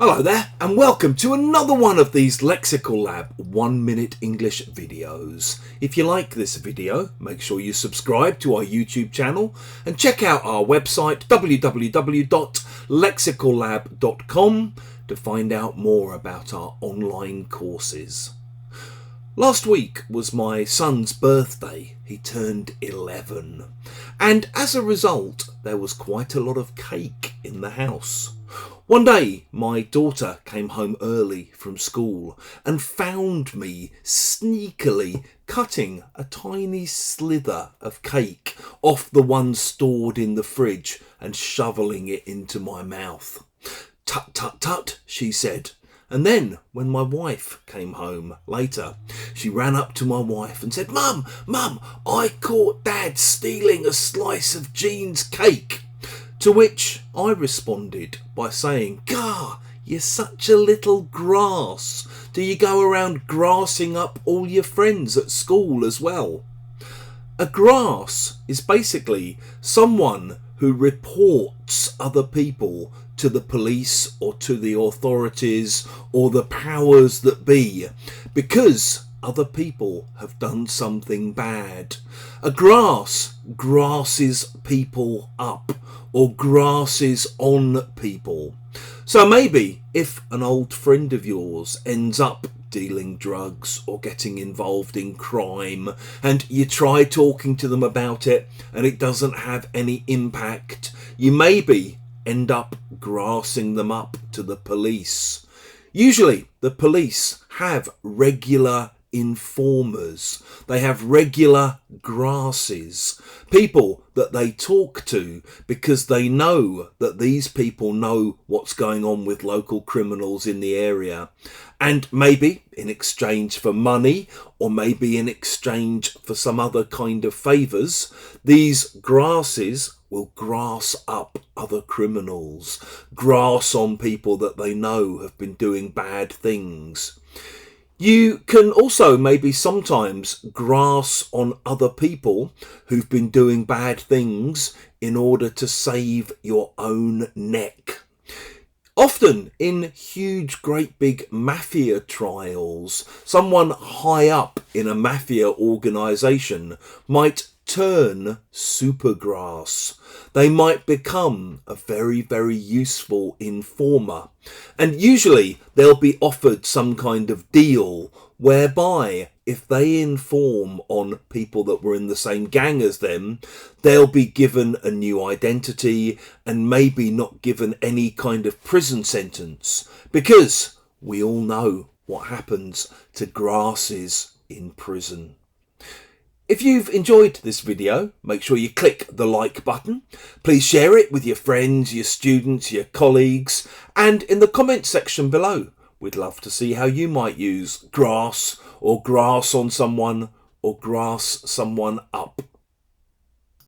Hello there and welcome to another one of these Lexical Lab 1 minute English videos. If you like this video, make sure you subscribe to our YouTube channel and check out our website www.lexicallab.com to find out more about our online courses. Last week was my son's birthday. He turned 11 and as a result there was quite a lot of cake in the house. One day my daughter came home early from school and found me sneakily cutting a tiny slither of cake off the one stored in the fridge and shoveling it into my mouth. "Tut, tut, tut," she said. And then, when my wife came home later, she ran up to my wife and said, Mum, I caught Dad stealing a slice of Jean's cake." To which I responded by saying, "Gah, you're such a little grass. Do you go around grassing up all your friends at school as well?" A grass is basically someone who reports other people to the police or to the authorities or the powers that be because other people have done something bad. A grass grasses people up or grasses on people. So maybe if an old friend of yours ends up dealing drugs or getting involved in crime and you try talking to them about it and it doesn't have any impact, you maybe end up grassing them up to the police. Usually the police have regular informers. They have regular grasses, people that they talk to because they know that these people know what's going on with local criminals in the area, and maybe in exchange for money or maybe in exchange for some other kind of favours, these grasses will grass up other criminals, grass on people that they know have been doing bad things. You can also maybe sometimes grass on other people who've been doing bad things in order to save your own neck. Often in huge, great big mafia trials, someone high up in a mafia organisation might turn supergrass. They might become a very, very useful informer. And usually they'll be offered some kind of deal whereby if they inform on people that were in the same gang as them, they'll be given a new identity and maybe not given any kind of prison sentence, because we all know what happens to grasses in prison. If you've enjoyed this video, make sure you click the like button. Please share it with your friends, your students, your colleagues, and in the comment section below, we'd love to see how you might use grass or grass on someone or grass someone up.